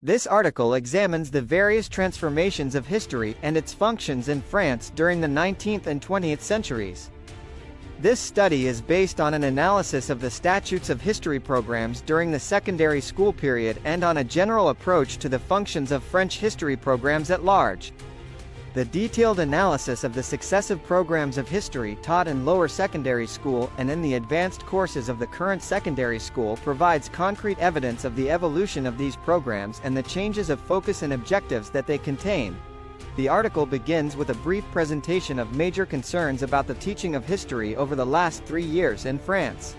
This article examines the various transformations of history and its functions in France during the 19th and 20th centuries. This study is based on an analysis of the statutes of history programs during the secondary school period and on a general approach to the functions of French history programs at large. The detailed analysis of the successive programs of history taught in lower secondary school and in the advanced courses of the current secondary school provides concrete evidence of the evolution of these programs and the changes of focus and objectives that they contain. The article begins with a brief presentation of major concerns about the teaching of history over the last 3 years in France.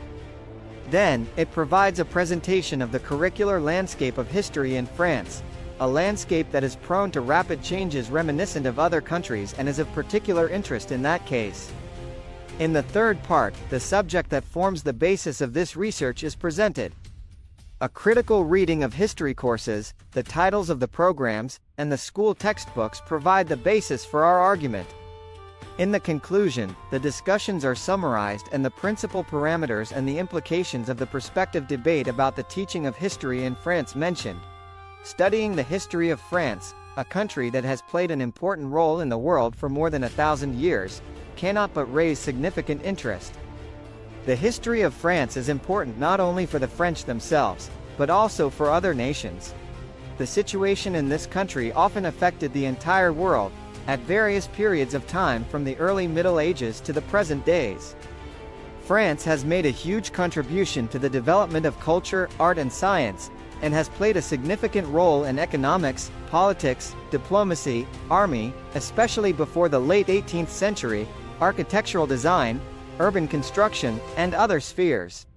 Then, it provides a presentation of the curricular landscape of history in France, a landscape that is prone to rapid changes reminiscent of other countries and is of particular interest in that case. In the third part, the subject that forms the basis of this research is presented. A critical reading of history courses, the titles of the programs, and the school textbooks provide the basis for our argument. In the conclusion, the discussions are summarized and the principal parameters and the implications of the prospective debate about the teaching of history in France mentioned. Studying the history of France, a country that has played an important role in the world for more than 1,000 years, cannot but raise significant interest. The history of France is important not only for the French themselves, but also for other nations. The situation in this country often affected the entire world, at various periods of time from the early Middle Ages to the present days. France has made a huge contribution to the development of culture, art and science, and has played a significant role in economics, politics, diplomacy, army, especially before the late 18th century, architectural design, urban construction, and other spheres.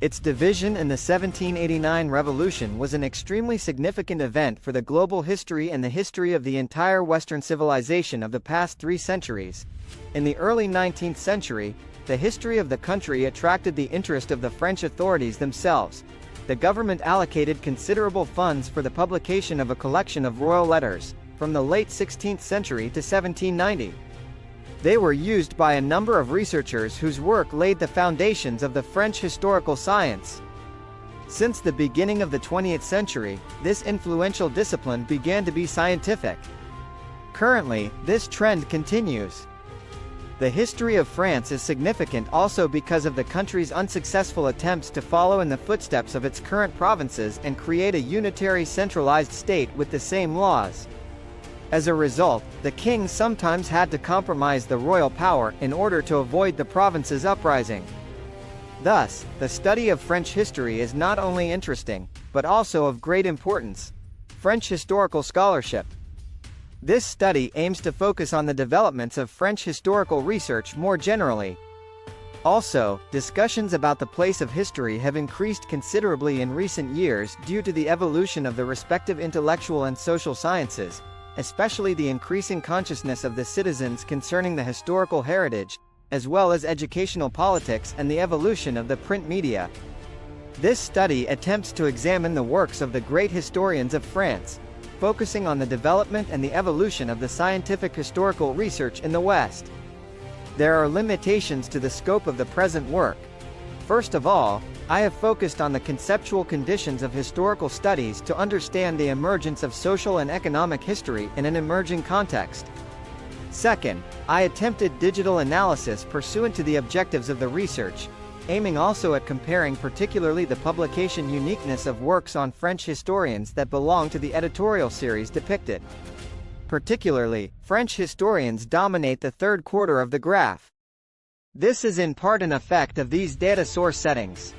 Its division in the 1789 revolution was an extremely significant event for the global history and the history of the entire Western civilization of the past 3 centuries. In the early 19th century, the history of the country attracted the interest of the French authorities themselves. The government allocated considerable funds for the publication of a collection of royal letters, from the late 16th century to 1790. They were used by a number of researchers whose work laid the foundations of the French historical science. Since the beginning of the 20th century, this influential discipline began to be scientific. Currently, this trend continues. The history of France is significant also because of the country's unsuccessful attempts to follow in the footsteps of its current provinces and create a unitary centralized state with the same laws. As a result, the king sometimes had to compromise the royal power in order to avoid the province's uprising. Thus, the study of French history is not only interesting, but also of great importance. French historical scholarship. This study aims to focus on the developments of French historical research more generally. Also, discussions about the place of history have increased considerably in recent years due to the evolution of the respective intellectual and social sciences, especially the increasing consciousness of the citizens concerning the historical heritage, as well as educational politics and the evolution of the print media. This study attempts to examine the works of the great historians of France, focusing on the development and the evolution of the scientific historical research in the West. There are limitations to the scope of the present work. First of all, I have focused on the conceptual conditions of historical studies to understand the emergence of social and economic history in an emerging context. Second, I attempted digital analysis pursuant to the objectives of the research, aiming also at comparing particularly the publication uniqueness of works on French historians that belong to the editorial series depicted. Particularly, French historians dominate the third quarter of the graph. This is in part an effect of these data source settings.